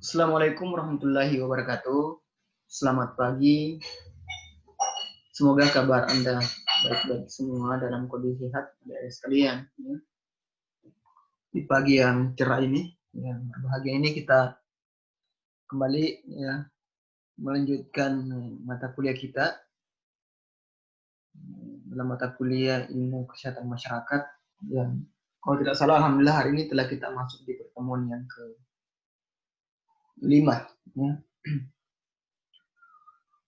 Assalamualaikum warahmatullahi wabarakatuh. Selamat pagi. Semoga kabar Anda baik-baik semua dalam kondisi sehat dari sekalian. Di pagi yang cerah ini, yang berbahagia ini kita kembali melanjutkan mata kuliah kita dalam mata kuliah ilmu kesehatan masyarakat. Yang kalau tidak salah, alhamdulillah hari ini telah kita masuk di pertemuan yang ke-5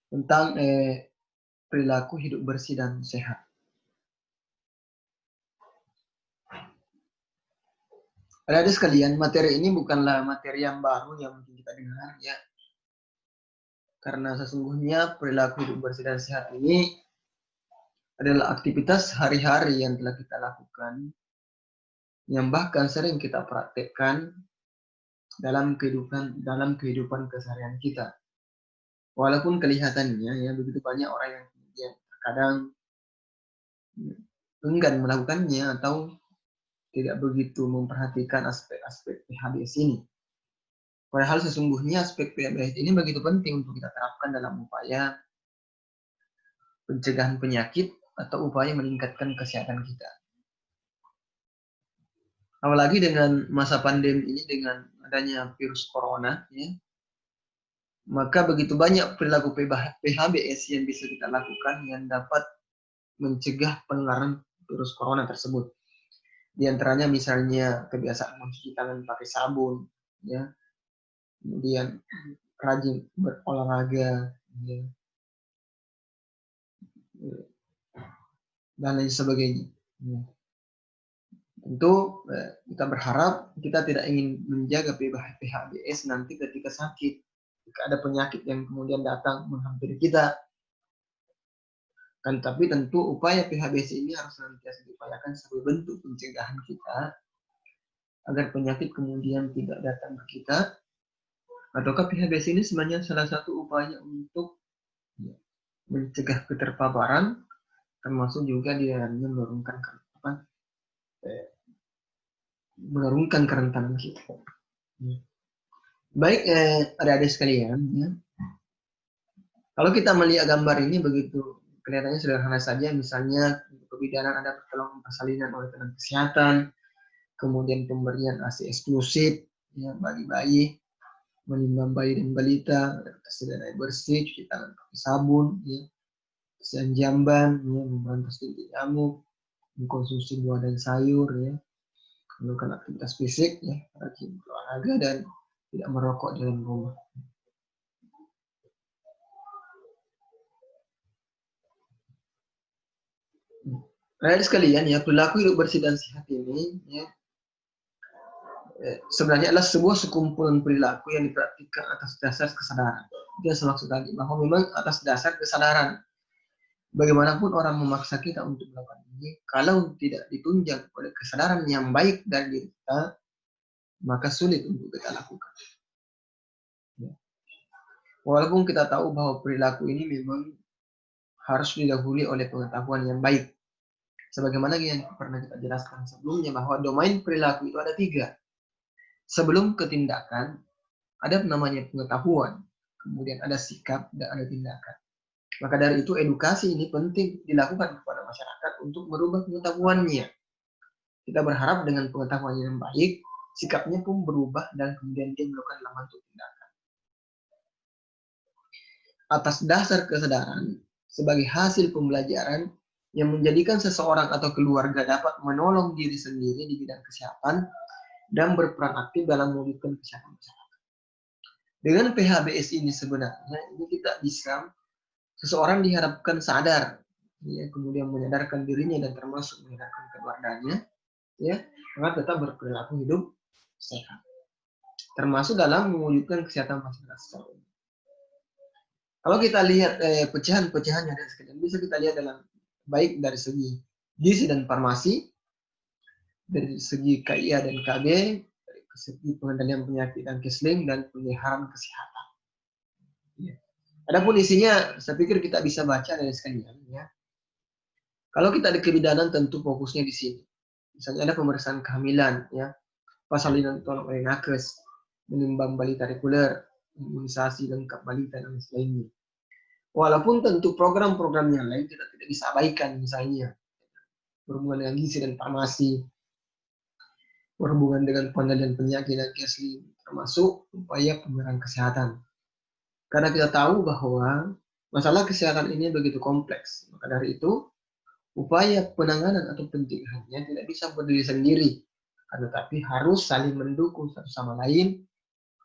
tentang perilaku hidup bersih dan sehat. Adik-adik sekalian, materi ini bukanlah materi yang baru yang mungkin kita dengar ya. Karena sesungguhnya perilaku hidup bersih dan sehat ini adalah aktivitas hari-hari yang telah kita lakukan, yang bahkan sering kita praktekkan dalam kehidupan keseharian kita. Walaupun kelihatannya ya begitu banyak orang yang kemudian terkadang enggan melakukannya atau tidak begitu memperhatikan aspek-aspek PHBS ini. Padahal sesungguhnya aspek PHBS ini begitu penting untuk kita terapkan dalam upaya pencegahan penyakit atau upaya meningkatkan kesehatan kita. Apalagi dengan masa pandemi ini, dengan adanya virus corona, ya, maka begitu banyak perilaku PHBS yang bisa kita lakukan yang dapat mencegah penularan virus corona tersebut. Di antaranya misalnya kebiasaan mencuci tangan pakai sabun, ya, kemudian rajin berolahraga, ya, dan lain sebagainya. Ya. Tentu kita berharap kita tidak ingin menjaga PHBS nanti ketika sakit, ketika ada penyakit yang kemudian datang menghampiri kita. Kan tapi tentu upaya PHBS ini harus senantiasa diupayakan sebagai bentuk pencegahan kita agar penyakit kemudian tidak datang ke kita. Ataukah PHBS ini sebenarnya salah satu upaya untuk mencegah keterpaparan, termasuk juga di dalamnya menurunkan kerentanan kita. Baik, adik-adik sekalian, ya. Kalau kita melihat gambar ini begitu kelihatannya sederhana saja, misalnya kebidanan ada pertolongan persalinan oleh tenaga kesehatan, kemudian pemberian ASI eksklusif ya, bagi bayi, menimbang bayi dan balita, tersediaan air bersih, cuci tangan pakai sabun, ya, kebersihan jamban, ya, memberantas titik nyamuk, mengkonsumsi buah dan sayur, ya, melakukan aktivitas fisik, ya, rajin olahraga dan tidak merokok dalam rumah. Adik sekalian ya, perilaku hidup bersih dan sehat ini ya, sebenarnya adalah sebuah sekumpulan perilaku yang dipraktikkan atas dasar kesadaran. Itu yang saya maksud tadi, bahwa memang atas dasar kesadaran. Bagaimanapun orang memaksa kita untuk melakukan ini, kalau tidak ditunjang oleh kesadaran yang baik dari diri kita, maka sulit untuk kita lakukan. Ya. Walaupun kita tahu bahwa perilaku ini memang harus didahului oleh pengetahuan yang baik. Sebagaimana yang pernah kita jelaskan sebelumnya, bahwa domain perilaku itu ada 3. Sebelum ketindakan, ada namanya pengetahuan, kemudian ada sikap, dan ada tindakan. Maka dari itu edukasi ini penting dilakukan kepada masyarakat untuk merubah pengetahuannya. Kita berharap dengan pengetahuan yang baik, sikapnya pun berubah dan kemudian dia melakukan dalam bentuk tindakan. Atas dasar kesadaran, sebagai hasil pembelajaran yang menjadikan seseorang atau keluarga dapat menolong diri sendiri di bidang kesehatan dan berperan aktif dalam mewujudkan kesehatan masyarakat. Dengan PHBS ini sebenarnya ini kita bisa seseorang diharapkan sadar, ya, kemudian menyadarkan dirinya dan termasuk menyadarkan keluarganya, ya, agar tetap berperilaku hidup sehat, termasuk dalam mewujudkan kesehatan masyarakat secara umum. Kalau kita lihat pecahan-pecahannya dan sekalian, bisa kita lihat dalam baik dari segi gizi dan farmasi, dari segi KIA dan KB, dari segi pengendalian penyakit dan kesling dan pemeliharaan kesehatan. Ya. Adapun isinya, saya pikir kita bisa baca dari sekalian. Ya. Kalau kita ada kebidanan, tentu fokusnya di sini. Misalnya ada pemeriksaan kehamilan, ya, persalinan tolak oleh nakes, menimbang balita reguler, imunisasi lengkap balita dan lainnya. Walaupun tentu program-program yang lain kita tidak bisa abaikan, misalnya berhubungan dengan gizi dan farmasi, berhubungan dengan pengendalian penyakit dan counseling, termasuk upaya pemerataan kesehatan. Karena kita tahu bahwa masalah kesehatan ini begitu kompleks, maka dari itu upaya penanganan atau pencegahannya tidak bisa berdiri sendiri, tetapi harus saling mendukung satu sama lain,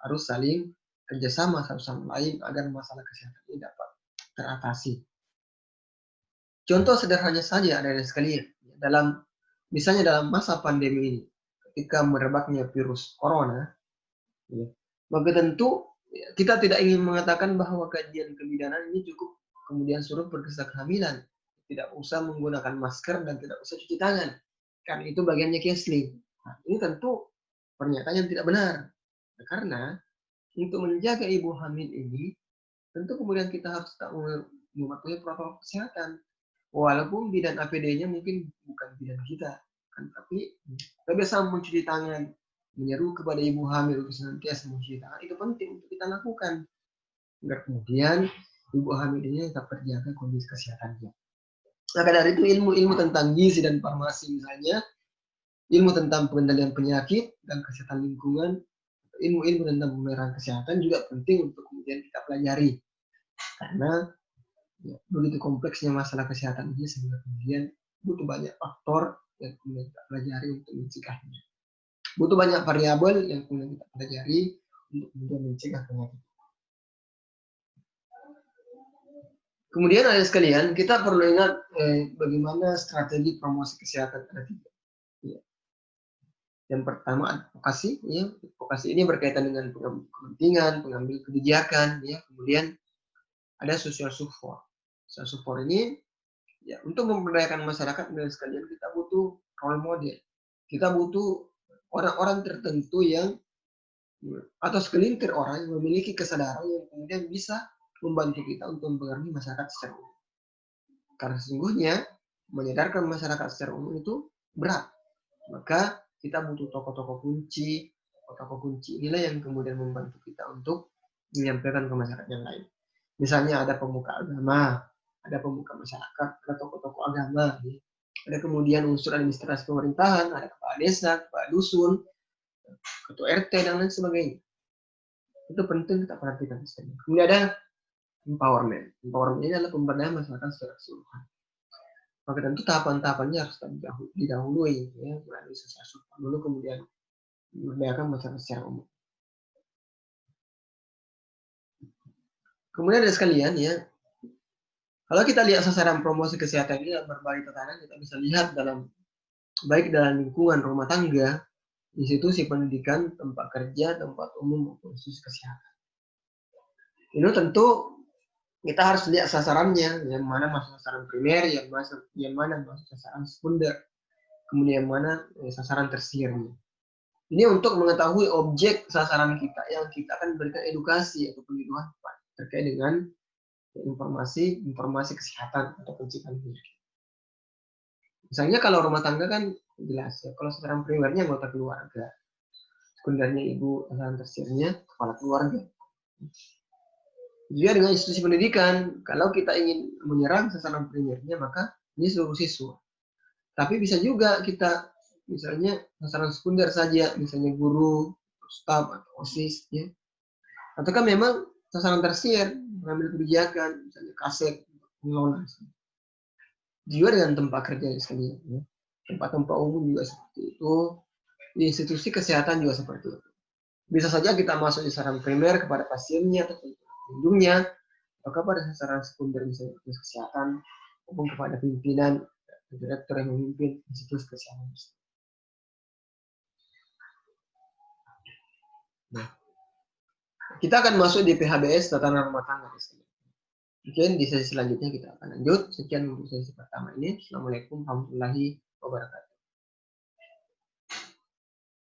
harus saling kerjasama satu sama lain agar masalah kesehatan ini dapat teratasi. Contoh sederhananya saja ada sekalian, misalnya dalam masa pandemi ini, ketika merebaknya virus corona, maka tentu kita tidak ingin mengatakan bahwa kajian kebidanan ini cukup kemudian suruh periksa kehamilan, tidak usah menggunakan masker dan tidak usah cuci tangan, karena itu bagiannya counseling. Nah, ini tentu pernyataan yang tidak benar, karena untuk menjaga ibu hamil ini tentu kemudian kita harus mematuhi protokol kesehatan. Walaupun bidan APD-nya mungkin bukan bidan kita, kan, tapi kita bisa mencuci tangan, menyeru kepada ibu hamil untuk senantiasa mencuci tangan, itu penting untuk kita lakukan. Agar kemudian ibu hamil ini tetap terjaga kondisi kesehatannya. Maka dari itu ilmu-ilmu tentang gizi dan farmasi misalnya, ilmu tentang pengendalian penyakit dan kesehatan lingkungan, ilmu-ilmu tentang pemeliharaan kesehatan juga penting untuk kemudian kita pelajari. Karena begitu kompleksnya masalah kesehatan ini sehingga kemudian butuh banyak faktor yang kemudian kita pelajari untuk mencegahnya. Butuh banyak variabel yang kemudian kita pelajari untuk kemudian mencegah penyakit. Kemudian ada sekalian, kita perlu ingat bagaimana strategi promosi kesehatan ada tiga. Yang pertama advokasi, ya. Advokasi ini berkaitan dengan kepentingan, pengambil kebijakan, ya. Kemudian ada social support. Social support ini ya untuk memberdayakan masyarakat dan sekalian kita butuh role model. Kita butuh orang-orang tertentu yang atau segelintir orang yang memiliki kesadaran yang kemudian bisa membantu kita untuk mempengaruhi masyarakat secara umum. Karena sesungguhnya menyadarkan masyarakat secara umum itu berat. Maka kita butuh tokoh-tokoh kunci. Tokoh kunci inilah yang kemudian membantu kita untuk menyampaikan ke masyarakat yang lain. Misalnya ada pemuka agama, ada pemuka masyarakat, ada tokoh-tokoh agama, ada kemudian unsur administrasi pemerintahan, ada kepala desa, kepala dusun, ketua RT dan lain sebagainya. Itu penting kita perhatikan. Kemudian ada empowerment. Empowerment ini adalah pemberdayaan masyarakat secara keseluruhan. Maka tentu tahapan-tahapannya harus didahului, ya, melalui social support dulu, kemudian memberdayakan masyarakat secara umum. Kemudian ada sekalian, ya, kalau kita lihat sasaran promosi kesehatan ini dalam berbagai tatanan, kita bisa lihat baik dalam lingkungan rumah tangga, institusi pendidikan, tempat kerja, tempat umum maupun institusi kesehatan. Ini tentu kita harus lihat sasarannya, yang mana masuk sasaran primer, yang mana masuk sasaran sekunder, kemudian yang mana sasaran tersiernya. Ini untuk mengetahui objek sasaran kita yang kita akan berikan edukasi atau penyuluhan terkait dengan informasi kesehatan atau pencegahan penyakit. Misalnya kalau rumah tangga kan jelas ya, kalau sasaran primernya anggota keluarga, sekundernya ibu, sasaran tersiernya kepala keluarga. Juga dengan institusi pendidikan, kalau kita ingin menyerang sasaran primernya maka ini seluruh siswa. Tapi bisa juga kita misalnya sasaran sekunder saja, misalnya guru, staf atau OSIS, ya. Ataukah memang sasaran tersier, mengambil kebijakan, misalnya kaset, pengelola. Juga dengan tempat kerja sekalian, ya. Tempat-tempat umum juga seperti itu. Di institusi kesehatan juga seperti itu. Bisa saja kita masuk di sasaran primer kepada pasiennya atau pelindungnya, atau kepada sasaran sekunder misalnya kesehatan, maupun kepada pimpinan direktur yang memimpin institusi kesehatan. Nah, kita akan masuk di PHBS tatanan rumah tangga. Mungkin di sesi selanjutnya kita akan lanjut. Sekian untuk sesi pertama ini. Assalamualaikum warahmatullahi wabarakatuh.